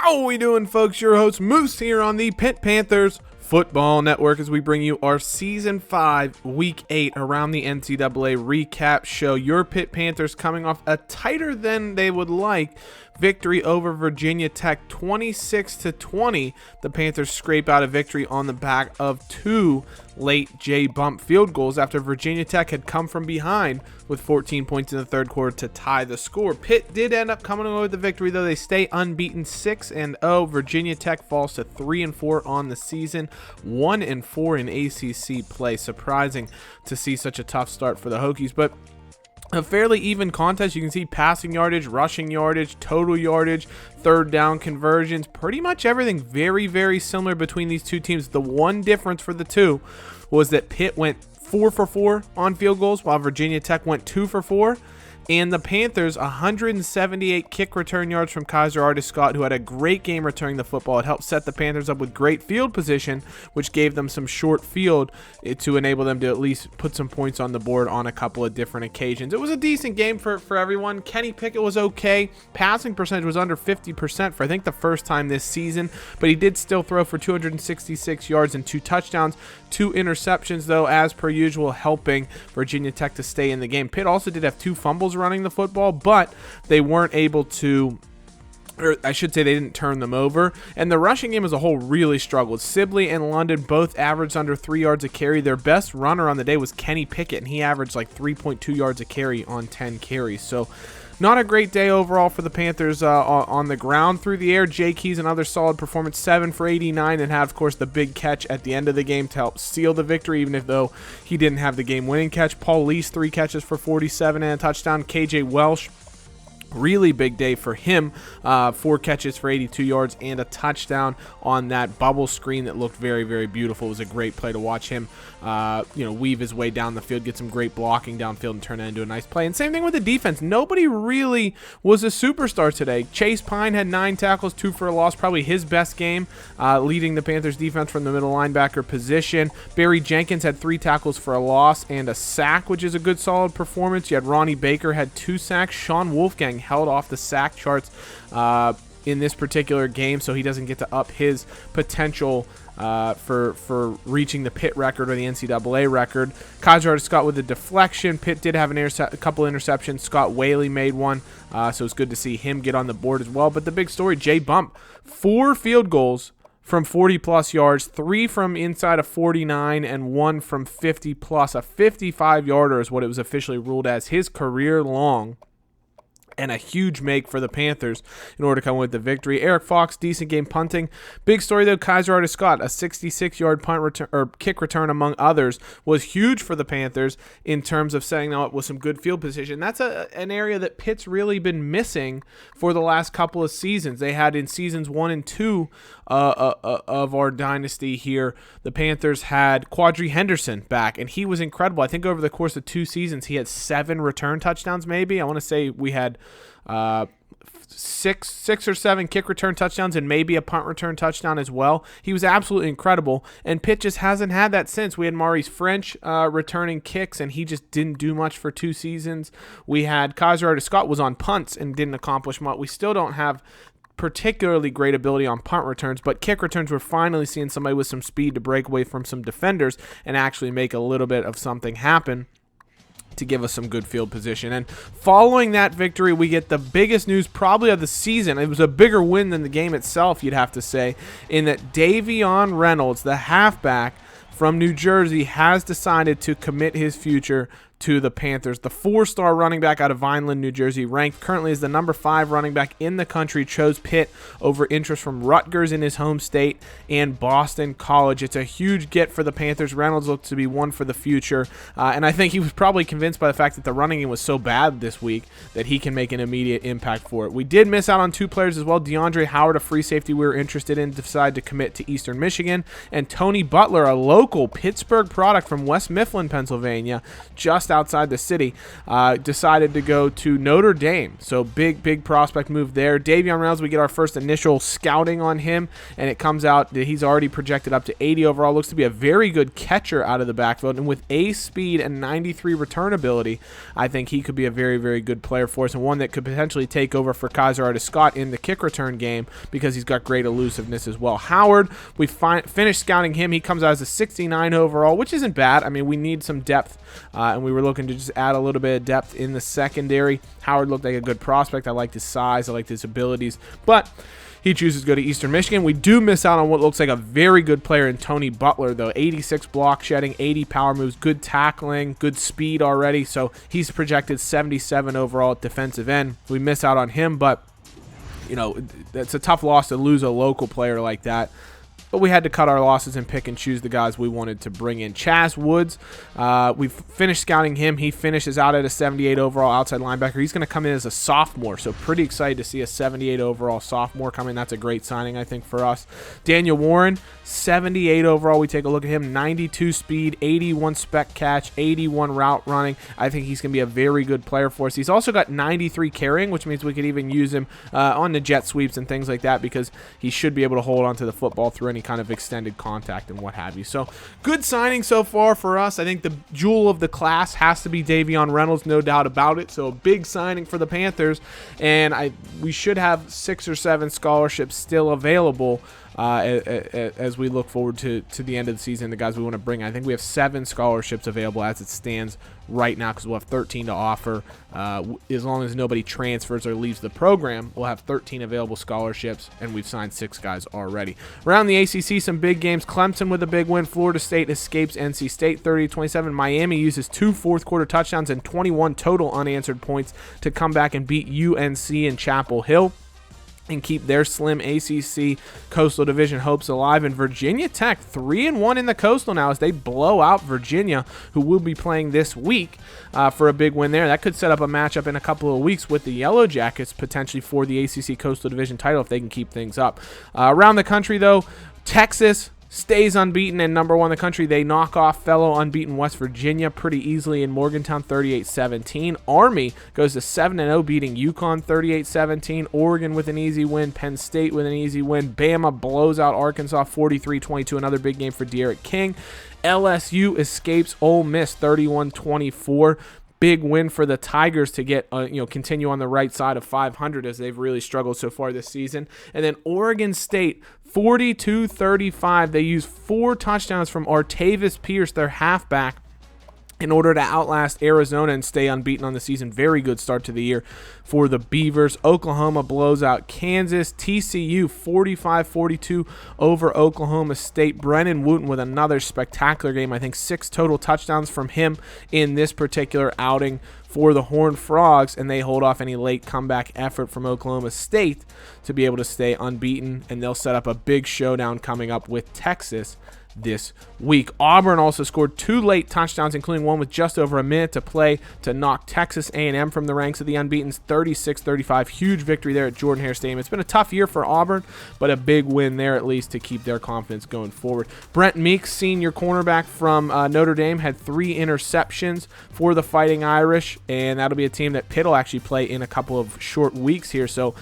How are we doing, folks? Your host Moose here on the Pitt Panthers Football Network as we bring you our Season 5, Week 8 around the NCAA recap show. Your Pitt Panthers coming off a tighter than they would like victory over Virginia Tech, 26-20. The Panthers scrape out a victory on the back of two late J-Bump field goals after Virginia Tech had come from behind with 14 points in the third quarter to tie the score. Pitt did end up coming away with the victory, though. They stay unbeaten, 6-0. Virginia Tech falls to 3-4 on the season, 1-4 in ACC play. Surprising to see such a tough start for the Hokies, but a fairly even contest. You can see passing yardage, rushing yardage, total yardage, third down conversions, pretty much everything very, very similar between these two teams. The one difference for the two was that Pitt went 4 for 4 on field goals while Virginia Tech went 2 for 4. And the Panthers, 178 kick return yards from Kaiser Artis-Scott, who had a great game returning the football. It helped set the Panthers up with great field position, which gave them some short field to enable them to at least put some points on the board on a couple of different occasions. It was a decent game for everyone. Kenny Pickett was okay. Passing percentage was under 50% for, I think, the first time this season, but he did still throw for 266 yards and 2 touchdowns. 2 interceptions, though, as per usual, helping Virginia Tech to stay in the game. Pitt also did have 2 fumbles running the football, but they weren't able to, or I should say they didn't turn them over. And the rushing game as a whole really struggled. Sibley and London both averaged under 3 yards a carry. Their best runner on the day was Kenny Pickett, and he averaged like 3.2 yards a carry on 10 carries. So not a great day overall for the Panthers on the ground. Through the air, Jay Keys, another solid performance, 7 for 89, and had, of course, the big catch at the end of the game to help seal the victory, even if though he didn't have the game-winning catch. Paul Lease, 3 catches for 47 and a touchdown. KJ Welsh, really big day for him, 4 catches for 82 yards and a touchdown on that bubble screen that looked very, very beautiful. It was a great play to watch him weave his way down the field, get some great blocking downfield, and turn it into a nice play. And same thing with the defense. Nobody really was a superstar today. Chase Pine had 9 tackles, 2 for a loss, probably his best game, leading the Panthers defense from the middle linebacker position. Barry Jenkins had 3 tackles for a loss and a sack, which is a good, solid performance. You had Ronnie Baker had 2 sacks. Sean Wolfgang held off the sack charts in this particular game, so he doesn't get to up his potential for reaching the Pitt record or the NCAA record. Kaiser Artis-Scott with a deflection. Pitt did have a couple interceptions. Scott Whaley made one, so it's good to see him get on the board as well. But the big story, J-Bump, 4 field goals from 40-plus yards, 3 from inside of 49, and 1 from 50-plus. A 55-yarder is what it was officially ruled as, his career-long, and a huge make for the Panthers in order to come with the victory. Eric Fox, decent game punting. Big story, though, Kaiser Artis-Scott, a 66-yard punt return, or kick return among others, was huge for the Panthers in terms of setting up with some good field position. That's an area that Pitt's really been missing for the last couple of seasons. They had in seasons 1 and 2 of our dynasty here, the Panthers had Quadri Henderson back, and he was incredible. I think over the course of 2 seasons, he had 7 return touchdowns maybe. I want to say we had 6 or 7 kick return touchdowns and maybe a punt return touchdown as well. He was absolutely incredible, and Pitt just hasn't had that since. We had Maurice French returning kicks, and he just didn't do much for 2 seasons. We had Kaiser Artis-Scott was on punts and didn't accomplish much. We still don't have particularly great ability on punt returns, but kick returns, we're finally seeing somebody with some speed to break away from some defenders and actually make a little bit of something happen to give us some good field position. And following that victory, we get the biggest news probably of the season. It was a bigger win than the game itself, you'd have to say, in that Davion Reynolds, the halfback from New Jersey, has decided to commit his future to the Panthers. The 4-star running back out of Vineland, New Jersey, ranked currently as the number 5 running back in the country, chose Pitt over interest from Rutgers in his home state and Boston College. It's a huge get for the Panthers. Reynolds looks to be one for the future, and I think he was probably convinced by the fact that the running game was so bad this week that he can make an immediate impact for it. We did miss out on 2 players as well. DeAndre Howard, a free safety we were interested in, decided to commit to Eastern Michigan, and Tony Butler, a local Pittsburgh product from West Mifflin, Pennsylvania, just just outside the city, decided to go to Notre Dame. So big prospect move there. Davion Reynolds, we get our first initial scouting on him, and it comes out that he's already projected up to 80 overall. Looks to be a very good catcher out of the backfield, and with ace speed and 93 return ability, I think he could be a very good player for us, and one that could potentially take over for Kaiser Artis-Scott in the kick return game because he's got great elusiveness as well. Howard, we finished scouting him. He comes out as a 69 overall, which isn't bad. I mean, we need some depth, and we were looking to just add a little bit of depth in the secondary. Howard looked like a good prospect. I liked his size. I liked his abilities, but he chooses to go to Eastern Michigan. We do miss out on what looks like a very good player in Tony Butler, though. 86 block shedding, 80 power moves, good tackling, good speed already. So he's projected 77 overall at defensive end. We miss out on him, but, you know, it's a tough loss to lose a local player like that. But we had to cut our losses and pick and choose the guys we wanted to bring in. Chaz Woods, we finished scouting him. He finishes out at a 78 overall outside linebacker. He's going to come in as a sophomore, so pretty excited to see a 78 overall sophomore come in. That's a great signing, I think, for us. Daniel Warren, 78 overall. We take a look at him. 92 speed, 81 spec catch, 81 route running. I think he's going to be a very good player for us. He's also got 93 carrying, which means we could even use him on the jet sweeps and things like that because he should be able to hold onto the football through any kind of extended contact and what have you. So good signing so far for us. I think the jewel of the class has to be Davion Reynolds, no doubt about it. So a big signing for the Panthers, and we should have 6 or 7 scholarships still available as we look forward to the end of the season, the guys we want to bring. I think we have 7 scholarships available as it stands right now because we'll have 13 to offer. As long as nobody transfers or leaves the program, we'll have 13 available scholarships, and we've signed 6 guys already. Around the ACC, some big games. Clemson with a big win. Florida State escapes NC State 30-27. Miami uses 2 fourth-quarter touchdowns and 21 total unanswered points to come back and beat UNC in Chapel Hill and keep their slim ACC Coastal Division hopes alive. And Virginia Tech 3-1 in the Coastal now as they blow out Virginia, who will be playing this week for a big win there. That could set up a matchup in a couple of weeks with the Yellow Jackets potentially for the ACC Coastal Division title if they can keep things up. Around the country, though, Texas stays unbeaten and number 1 in the country. They knock off fellow unbeaten West Virginia pretty easily in Morgantown 38-17. Army goes to 7-0, beating UConn 38-17. Oregon with an easy win. Penn State with an easy win. Bama blows out Arkansas 43-22. Another big game for De'Aaron King. LSU escapes Ole Miss 31-24. Big win for the Tigers to get continue on the right side of 500 as they've really struggled so far this season. And then Oregon State 42-35. They use 4 touchdowns from Artavis Pierce, their halfback, in order to outlast Arizona and stay unbeaten on the season. Very good start to the year for the Beavers. Oklahoma blows out Kansas. TCU 45-42 over Oklahoma State. Brennan Wooten with another spectacular game. I think 6 total touchdowns from him in this particular outing for the Horned Frogs, and they hold off any late comeback effort from Oklahoma State to be able to stay unbeaten, and they'll set up a big showdown coming up with Texas this week. Auburn also scored 2 late touchdowns, including one with just over a minute to play to knock Texas A&M from the ranks of the unbeatens 36-35. Huge victory there at Jordan-Hare Stadium. It's been a tough year for Auburn, but a big win there at least to keep their confidence going forward. Brent Meeks, senior cornerback from Notre Dame, had 3 interceptions for the Fighting Irish, and that'll be a team that Pitt will actually play in a couple of short weeks here, so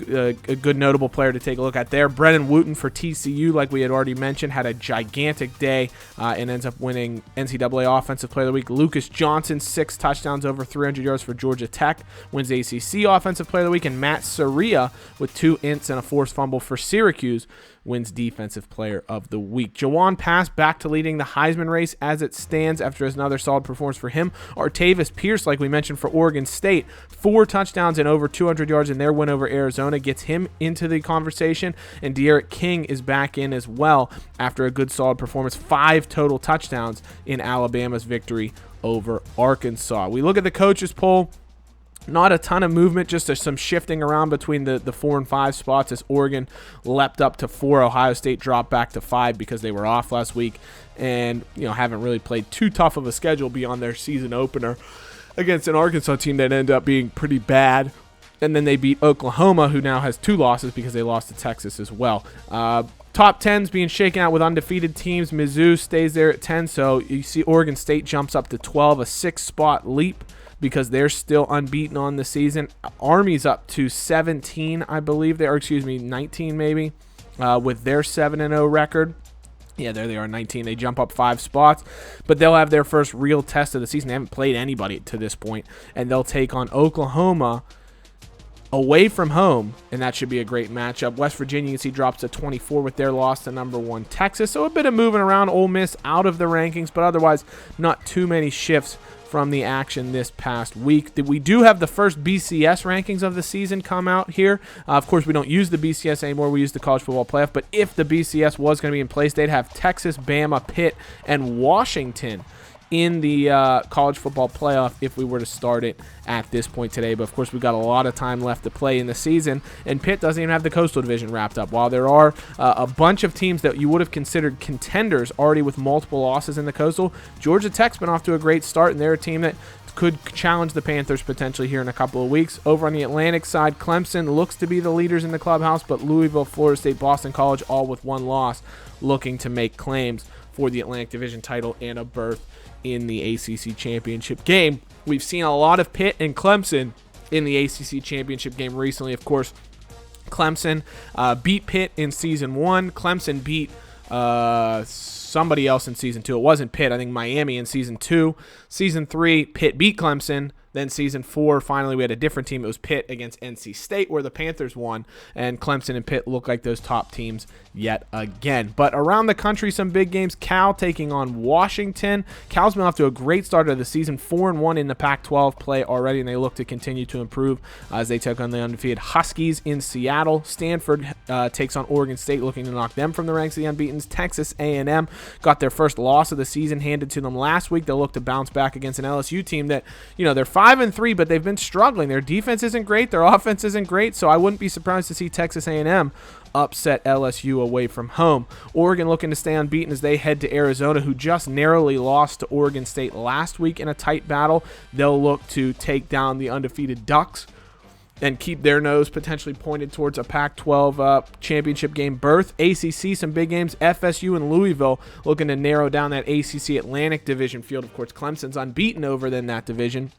a good notable player to take a look at there. Brennan Wooten for TCU, like we had already mentioned, had a gigantic day and ends up winning NCAA Offensive Player of the Week. Lucas Johnson, 6 touchdowns, over 300 yards for Georgia Tech, wins ACC Offensive Player of the Week. And Matt Soria with 2 ints and a forced fumble for Syracuse wins Defensive Player of the Week. Jawan Pass back to leading the Heisman race as it stands after another solid performance for him. Artavis Pierce, like we mentioned, for Oregon State, 4 touchdowns and over 200 yards in their win over Arizona, gets him into the conversation. And De'Aaron King is back in as well after a good solid performance. 5 total touchdowns in Alabama's victory over Arkansas. We look at the coaches poll. Not a ton of movement, just some shifting around between the 4 and 5 spots as Oregon leapt up to 4. Ohio State dropped back to 5 because they were off last week and haven't really played too tough of a schedule beyond their season opener against an Arkansas team that ended up being pretty bad. And then they beat Oklahoma, who now has 2 losses because they lost to Texas as well. Top 10's being shaken out with undefeated teams. Mizzou stays there at 10, so you see Oregon State jumps up to 12, a 6-spot leap because they're still unbeaten on the season. Army's up to 17, I believe. 19 maybe, with their 7-0 record. Yeah, there they are, 19. They jump up 5 spots, but they'll have their first real test of the season. They haven't played anybody to this point, and they'll take on Oklahoma away from home, and that should be a great matchup. West Virginia, you can see, drops to 24 with their loss to number 1 Texas. So a bit of moving around. Ole Miss out of the rankings, but otherwise not too many shifts from the action this past week. We do have the first BCS rankings of the season come out here. Of course, we don't use the BCS anymore. We use the College Football Playoff, but if the BCS was going to be in place, they'd have Texas, Bama, Pitt, and Washington in the College Football Playoff if we were to start it at this point today. But of course, we've got a lot of time left to play in the season, and Pitt doesn't even have the Coastal Division wrapped up. While there are a bunch of teams that you would have considered contenders already with multiple losses in the Coastal, Georgia Tech's been off to a great start, and they're a team that could challenge the Panthers potentially here in a couple of weeks. Over on the Atlantic side, Clemson looks to be the leaders in the clubhouse, but Louisville, Florida State, Boston College, all with 1 loss, looking to make claims for the Atlantic Division title and a berth in the ACC championship game. We've seen a lot of Pitt and Clemson in the ACC championship game recently. Of course, Clemson beat Pitt in season 1. Clemson beat somebody else in season 2. It wasn't Pitt. I think Miami in season 2. Season 3, Pitt beat Clemson. Then season 4, finally, we had a different team. It was Pitt against NC State, where the Panthers won, and Clemson and Pitt look like those top teams yet again. But around the country, some big games. Cal taking on Washington. Cal's been off to a great start of the season, 4-1 in the Pac-12 play already, and they look to continue to improve as they took on the undefeated Huskies in Seattle. Stanford takes on Oregon State, looking to knock them from the ranks of the unbeatens. Texas A&M got their first loss of the season handed to them last week. They'll look to bounce back against an LSU team that, they're 5-3, but they've been struggling. Their defense isn't great. Their offense isn't great, so I wouldn't be surprised to see Texas A&M upset LSU away from home. Oregon looking to stay unbeaten as they head to Arizona, who just narrowly lost to Oregon State last week in a tight battle. They'll look to take down the undefeated Ducks and keep their nose potentially pointed towards a Pac-12 championship game berth. ACC, some big games. FSU and Louisville looking to narrow down that ACC Atlantic Division field. Of course, Clemson's unbeaten over in that division.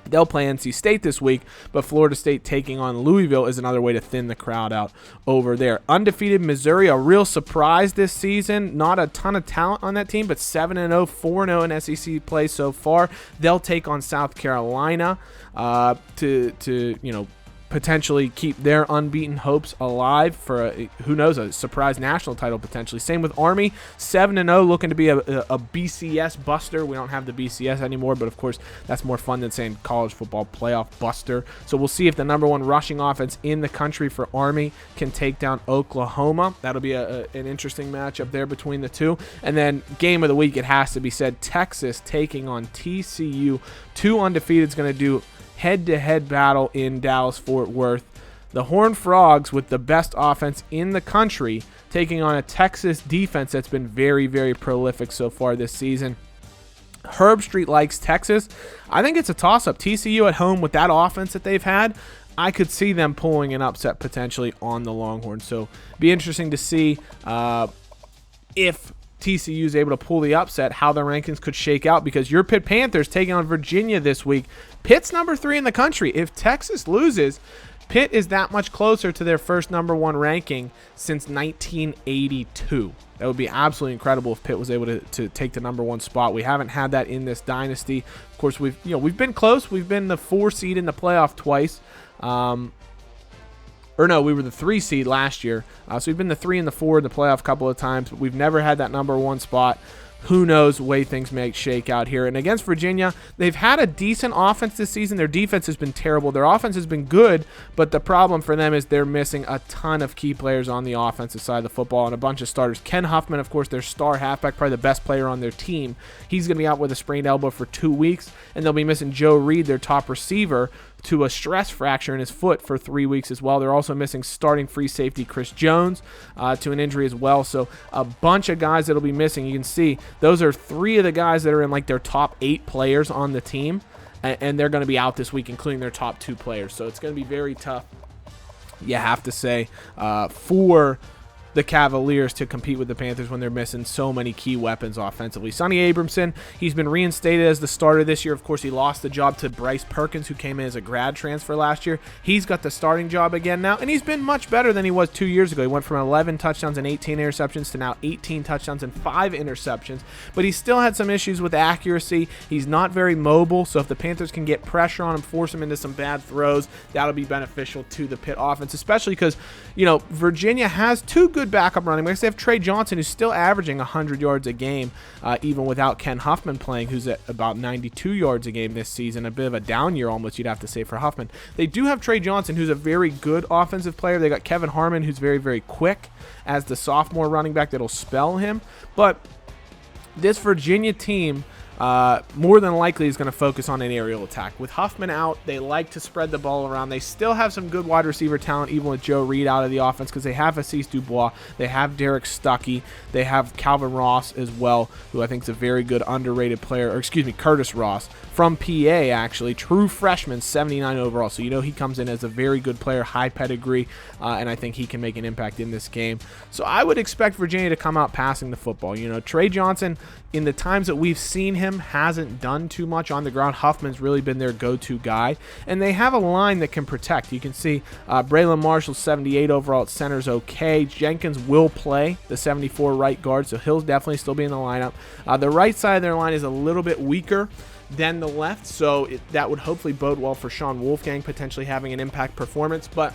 They'll play NC State this week, but Florida State taking on Louisville is another way to thin the crowd out over there. Undefeated Missouri, a real surprise this season. Not a ton of talent on that team, but 7-0, 4-0 in SEC play so far. They'll take on South Carolina to potentially keep their unbeaten hopes alive for who knows, a surprise national title potentially. Same with Army, 7-0, looking to be a BCS buster. We don't have the BCS anymore, but of course that's more fun than saying College Football Playoff buster. So we'll see if the number 1 rushing offense in the country for Army can take down Oklahoma. That'll be an interesting matchup there between the two. And then game of the week, it has to be said, Texas taking on TCU. 2 undefeated is going to do head-to-head battle in Dallas-Fort Worth. The Horned Frogs, with the best offense in the country, taking on a Texas defense that's been very, very prolific so far this season. Herb Street likes Texas. I think it's a toss-up. TCU at home with that offense that they've had, I could see them pulling an upset potentially on the Longhorns. So be interesting to see if TCU is able to pull the upset, how the rankings could shake out, because your Pitt Panthers taking on Virginia this week. Pitt's number 3 in the country. If Texas loses, Pitt is that much closer to their first number 1 ranking since 1982. That would be absolutely incredible if Pitt was able to take the number 1 spot. We haven't had that in this dynasty. Of course, we've been close. We've been the 4 seed in the playoff twice. Or no, we were the 3 seed last year. So we've been the 3 and the 4 in the playoff a couple of times, but we've never had that number 1 spot. Who knows the way things may shake out here. And against Virginia, they've had a decent offense this season. Their defense has been terrible. Their offense has been good, but the problem for them is they're missing a ton of key players on the offensive side of the football and a bunch of starters. Ken Huffman, of course, their star halfback, probably the best player on their team. He's going to be out with a sprained elbow for 2 weeks, and they'll be missing Joe Reed, their top receiver, to a stress fracture in his foot for 3 weeks as well. They're also missing starting free safety Chris Jones to an injury as well. So a bunch of guys that'll be missing. You can see those are 3 of the guys that are in like their top 8 players on the team, and they're going to be out this week, including their top 2 players. So it's going to be very tough, you have to say, for the Cavaliers to compete with the Panthers when they're missing so many key weapons offensively. Sonny Abramson, he's been reinstated as the starter this year. Of course, he lost the job to Bryce Perkins, who came in as a grad transfer last year. He's got the starting job again now, and he's been much better than he was 2 years ago. He went from 11 touchdowns and 18 interceptions to now 18 touchdowns and 5 interceptions, but he still had some issues with accuracy. He's not very mobile, so if the Panthers can get pressure on him, force him into some bad throws, that'll be beneficial to the Pitt offense, especially because, you know, Virginia has 2 good backup running backs. They have Trey Johnson, who's still averaging 100 yards a game, even without Ken Huffman playing, who's at about 92 yards a game this season. A bit of a down year almost, you'd have to say, for Huffman. They do have Trey Johnson, who's a very good offensive player. They got Kevin Harmon, who's very, very quick as the sophomore running back that'll spell him. But this Virginia team more than likely is going to focus on an aerial attack. With Huffman out, they like to spread the ball around. They still have some good wide receiver talent, even with Joe Reed out of the offense, because they have Assis Dubois, they have Derek Stuckey, they have Calvin Ross as well, who I think is a very good underrated player, or excuse me, Curtis Ross from PA, actually, true freshman, 79 overall. So you know he comes in as a very good player, high pedigree, and I think he can make an impact in this game. So I would expect Virginia to come out passing the football. You know, Trey Johnson, in the times that we've seen him, hasn't done too much on the ground. Huffman's really been their go-to guy, and they have a line that can protect. You can see Braylon Marshall, 78 overall at center's okay. Jenkins will play the 74 right guard, so he'll definitely still be in the lineup. The right side of their line is a little bit weaker than the left, so that would hopefully bode well for Sean Wolfgang potentially having an impact performance. But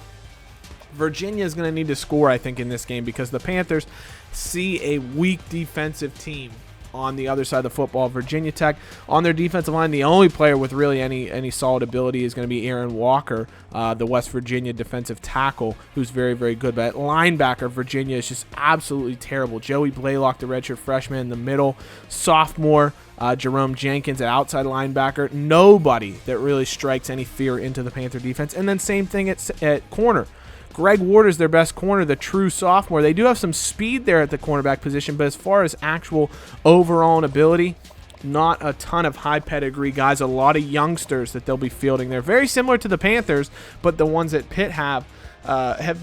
Virginia is going to need to score, I think, in this game, because the Panthers see a weak defensive team on the other side of the football. Virginia Tech, on their defensive line, the only player with really any solid ability is going to be Aaron Walker, the West Virginia defensive tackle, who's very, very good. But at linebacker, Virginia is just absolutely terrible. Joey Blaylock, the redshirt freshman in the middle, sophomore Jerome Jenkins at outside linebacker. Nobody that really strikes any fear into the Panther defense. And then same thing at corner. Greg Ward is their best corner, the true sophomore. They do have some speed there at the cornerback position, but as far as actual overall ability, not a ton of high pedigree guys. A lot of youngsters that they'll be fielding there. Very similar to the Panthers, but the ones that Pitt have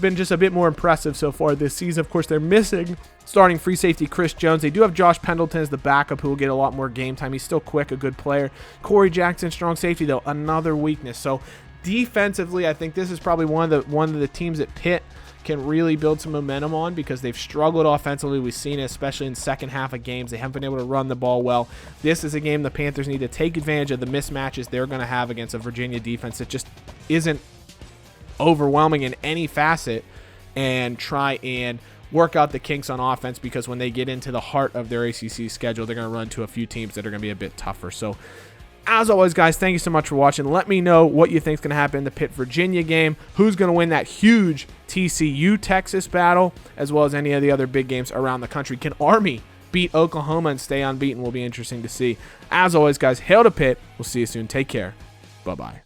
been just a bit more impressive so far this season. Of course, they're missing starting free safety Chris Jones. They do have Josh Pendleton as the backup, who will get a lot more game time. He's still quick, a good player. Corey Jackson, strong safety, though, another weakness. So defensively, I think this is probably one of the teams that Pitt can really build some momentum on, because they've struggled offensively. We've seen it, especially in the second half of games. They haven't been able to run the ball well. This is a game the Panthers need to take advantage of the mismatches they're going to have against a Virginia defense that just isn't overwhelming in any facet, and try and work out the kinks on offense, because when they get into the heart of their ACC schedule, they're going to run to a few teams that are going to be a bit tougher. So as always, guys, thank you so much for watching. Let me know what you think is going to happen in the Pitt-Virginia game, who's going to win that huge TCU-Texas battle, as well as any of the other big games around the country. Can Army beat Oklahoma and stay unbeaten? Will be interesting to see. As always, guys, hail to Pitt. We'll see you soon. Take care. Bye-bye.